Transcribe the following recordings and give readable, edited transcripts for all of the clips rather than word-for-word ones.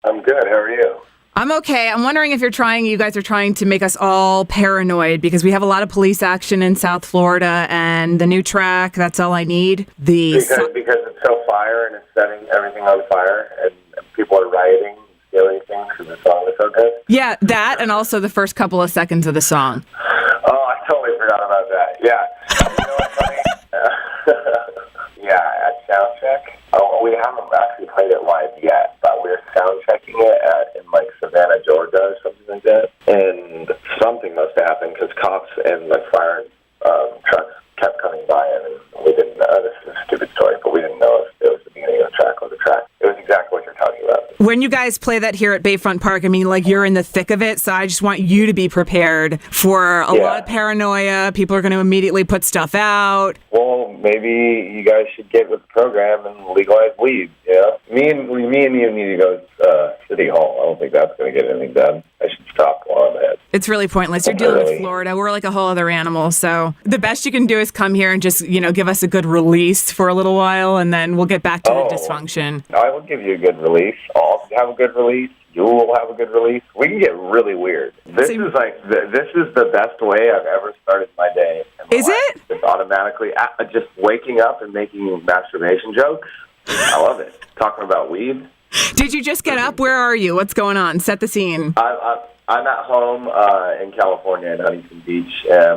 I'm good. How are you? I'm okay. I'm wondering if you guys are trying to make us all paranoid because we have a lot of police action in South Florida and the new track, That's All I Need. Because it's so fire and it's setting everything on fire and people are rioting, stealing things because the song is so good. Yeah, that and also the first couple of seconds of the song. Oh, I totally forgot about that. Yeah. You know what's funny? Yeah, at Soundcheck. Oh, we haven't actually played it live yet, but we're sound checking it in like Savannah, Georgia, or something like that. And something must have happened because cops and like fire trucks kept coming by it, and we didn't know. This is a stupid story, but we didn't know if it was the beginning of the track or the track. It was exactly what you're talking about. When you guys play that here at Bayfront Park, I mean, like, you're in the thick of it, so I just want you to be prepared for a lot of paranoia. People are going to immediately put stuff out. Well, maybe you guys should get with the program and legalize weed, yeah? Me and you need to go to City Hall. I don't think that's going to get anything done. I should stop while I'm ahead. It's really pointless. You're dealing with Florida. We're like a whole other animal, so the best you can do is come here and just, give us a good release for a little while, and then we'll get back to the dysfunction. I will give you a good release. I'll have a good release. You will have a good release. We can get really weird. This is the best way I've ever started my day. Is it? Just automatically, just waking up and making masturbation jokes. I love it. Talking about weed. Did you just get up? Where are you? What's going on? Set the scene. I'm at home in California in Huntington Beach.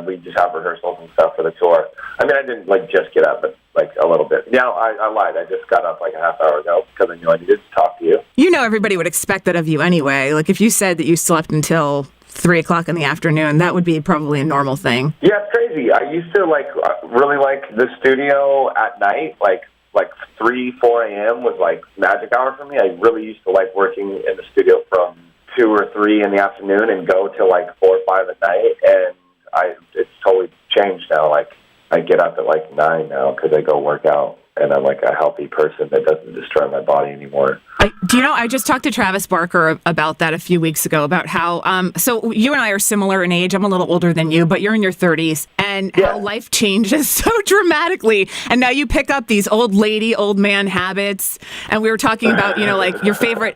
We just have rehearsals and stuff for the tour. I mean, I didn't just get up, but a little bit. No, I lied. I just got up a half hour ago because I knew I needed to talk to you. Everybody would expect that of you anyway. Like, if you said that you slept until 3 o'clock in the afternoon, that would be probably a normal thing. Yeah, it's crazy. I used to really like the studio at night, like 3, 4 a.m. was magic hour for me. I really used to like working in the studio from 2 or 3 in the afternoon and go till 4 or 5 at night. And it's totally changed now. I get up at 9 now because I go work out. And I'm a healthy person that doesn't destroy my body anymore. I just talked to Travis Barker about that a few weeks ago, about how, so you and I are similar in age. I'm a little older than you, but you're in your 30s, and how life changes so dramatically. And now you pick up these old man habits. And we were talking about,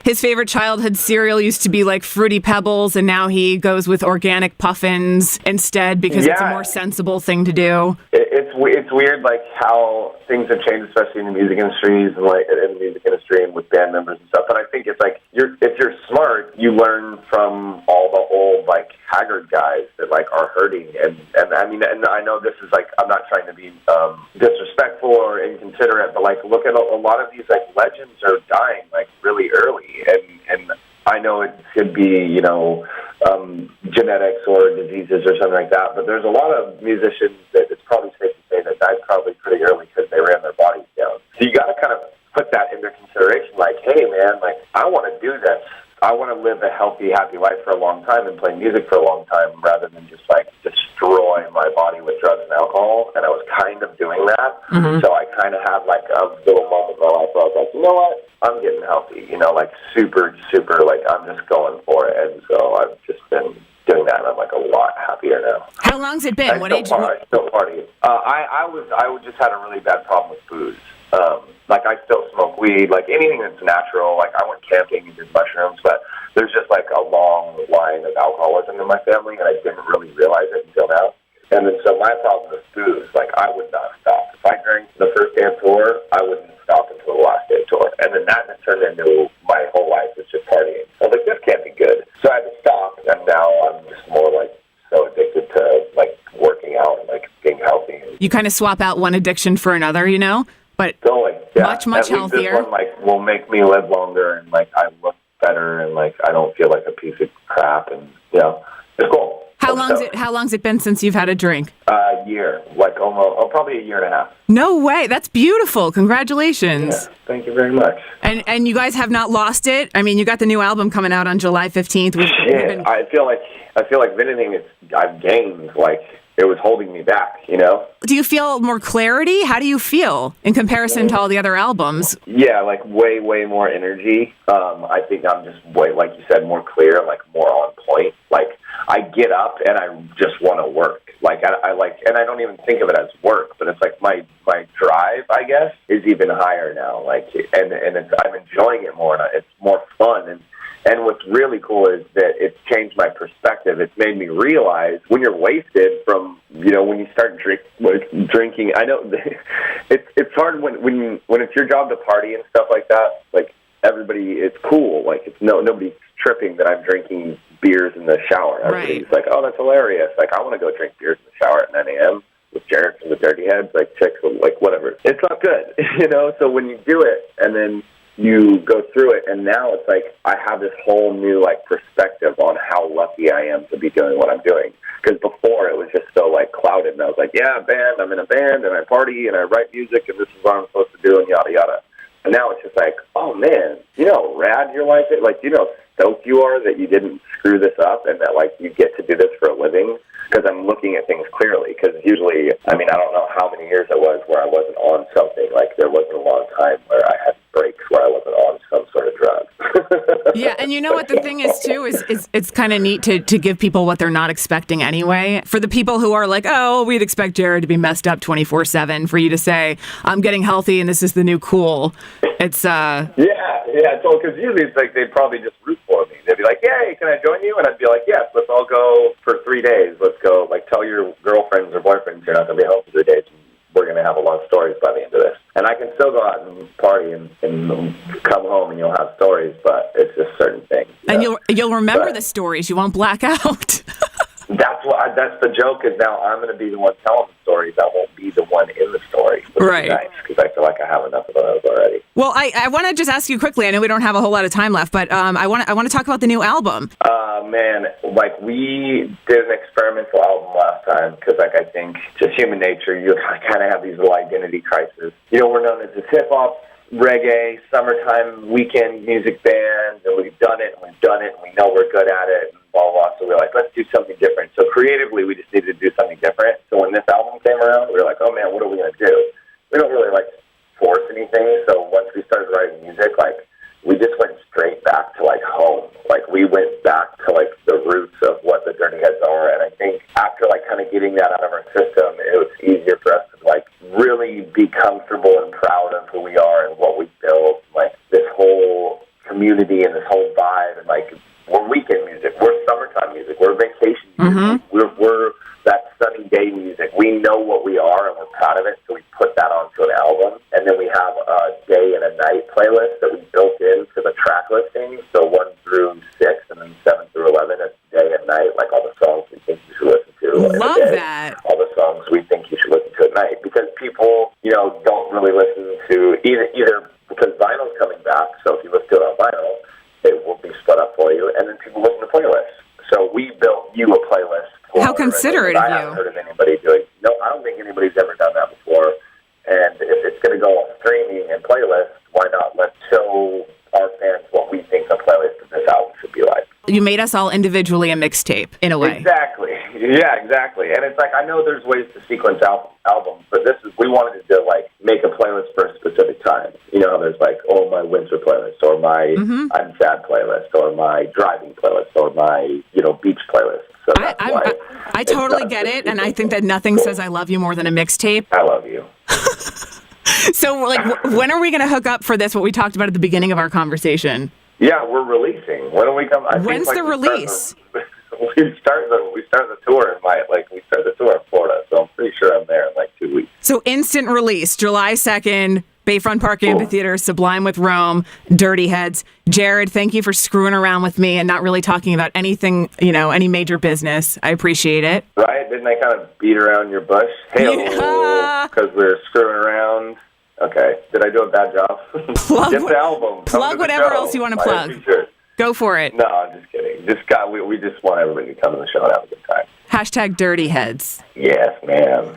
his favorite childhood cereal used to be Fruity Pebbles, and now he goes with organic puffins instead because it's a more sensible thing to do. It's weird, how things have changed, especially in the music industries and in the music industry and with band members and stuff. But I think it's if you're smart, you learn from all the old haggard guys that are hurting. And I mean, and I know this is I'm not trying to be disrespectful or inconsiderate, but look at a lot of these legends are dying really early, and I know it could be genetics or diseases or something like that, but there's a lot of musicians that it's probably safe to say that died probably pretty early because they ran their bodies down. So you got to kind of put that into consideration. Hey man, I want to do this. I want to live a healthy, happy life for a long time and play music for a long time rather than just destroy my body with drugs and alcohol. And I was kind of doing that. Mm-hmm. So I kind of had a little moment in my life where I was you know what? I'm getting healthy, super, super, I'm just going for it. And so I've just been doing that, and I'm a lot happier now. How long's it been? What age? I still party. I just had a really bad problem with booze. I still smoke weed, anything that's natural. I went camping and did mushrooms, but there's just a long line of alcoholism in my family, and I didn't really realize it until now. And then so my problem with booze, I would not stop. If I drank the first day of tour, I wouldn't stop until the last day of tour. And then that turned into my whole life is just partying. I was this can't be good. So I had to stop, and now I'm just more so addicted to working out and being healthy. You kind of swap out one addiction for another, but totally, yeah. much healthier. This one will make me live longer, and I look better, and I don't feel like a piece of crap, and it's cool. How long's it been since you've had a drink? A year, probably a year and a half. No way, that's beautiful. Congratulations. Yeah, thank you very much. And you guys have not lost it. I mean, you got the new album coming out on July 15th. I feel like if anything, I've gained. It was holding me back, Do you feel more clarity? How do you feel in comparison to all the other albums? Yeah, way, way more energy. I think I'm just way, like you said, more clear, more on point. I get up and I just want to work. And I don't even think of it as work, but it's my drive, I guess, is even higher now. I'm enjoying it more, and it's more fun. And what's really cool is that it's changed my perspective. It's made me realize when you're wasted from, when you start drinking. I know it's hard when it's your job to party and stuff like that. Like everybody, it's cool. Like nobody's tripping that I'm drinking beers in the shower. Everybody's like, oh, that's hilarious. Like I want to go drink beers in the shower at 9 a.m. with Jared from the Dirty Heads, like chicks, like whatever. It's not good, So when you do it and then you go through it, and now it's like I have this whole new like perspective on how lucky I am to be doing what I'm doing. Because before it was just so like clouded, and I was like, yeah, band, I'm in a band, and I party, and I write music, and this is what I'm supposed to do, and yada yada. And now it's just like, oh man, how rad your life is. Like, how stoked you are that you didn't screw this up, and that like you get to do this for a living. Because I'm looking at things clearly. Because usually, I don't know how many years it was where I wasn't on something. Like there wasn't a long time where I had breaks where I wasn't on some sort of drug. Yeah, and you know what the thing is too is it's kind of neat to give people what they're not expecting anyway. For the people who are like, oh, we'd expect Jared to be messed up 24/7. For you to say, I'm getting healthy and this is the new cool. It's Yeah, because usually it's like they'd probably just root for me. They'd be like, "Yay, can I join you?" And I'd be like, "Yes, let's all go for 3 days. Let's go. Like, tell your girlfriends or boyfriends you're not going to be home for 3 days. We're going to have a lot of stories by the end of this." And I can still go out and party and come home and you'll have stories, but it's just certain things. And you'll remember the stories. You won't black out. That's the joke. Is now I'm going to be the one telling the stories. I won't be the one in the story. Right. Because I feel like I have enough of those already. Well, I want to just ask you quickly. I know we don't have a whole lot of time left, but I want to talk about the new album. Man, like we did an experimental album last time because, like, I think just human nature, you kind of have these little identity crises. We're known as this hip hop, reggae, summertime weekend music band, and we've done it, and we know we're good at it, and blah, blah, blah. So we're like, let's do something different. So creatively, we just needed to do something different. So when this album came around, we were like, oh man, what are we going to do? We don't really like force anything. So once we started writing music, like we just went straight back to like home. Like we went back to like the roots of what the Dirty Heads are. And I think after like kind of getting that out of our system, it was easier for us to like really be comfortable and proud of who we are and what we built. Like this whole community and this whole vibe, and like we're weekend music, we're summertime music, we're vacation music, we're that sunny day music. We know what we are and we're proud of it, so we put that onto an album. And then we have a day and a night playlist that we built into the track listing. So 1 through 6 and then 7 through 11 is day and night, like all the songs we think you should listen to. Love that. All the songs we think you should listen to at night. Because people, don't really listen to either because vinyl's coming back, so if you listen to it on vinyl, it will be split up for you, and then people listen to playlists. So we built you a playlist. How considerate of you. I haven't heard of anybody doing. No, I don't think anybody's ever done that before. And if it's going to go on streaming and playlists, why not let's show our fans what we think the playlist of this album should be like. You made us all individually a mixtape, in a way. Exactly. Yeah, exactly. And it's like, I know there's ways to sequence albums, but we wanted to like make a playlist for a specific time. There's like, my winter playlist, or my I'm sad playlist, or my driving playlist, or my, beach playlist. So I totally get it, and I think that nothing says I love you more than a mixtape. I love you. So, like, when are we going to hook up for this, what we talked about at the beginning of our conversation? Yeah, we're releasing. When do we come? When's the release? We start the tour in Florida, so I'm pretty sure I'm there in like 2 weeks. So instant release, July 2nd, Bayfront Park Amphitheater, Sublime with Rome, Dirty Heads. Jared, thank you for screwing around with me and not really talking about anything, any major business. I appreciate it. Right? Didn't I kind of beat around your bush? Hey, because we're screwing around. Okay. Did I do a bad job? Get the album. Plug whatever else you want to plug. Go for it. No, I'm just kidding. We just want everybody to come to the show and have a good time. #Dirty Heads. Yes, ma'am.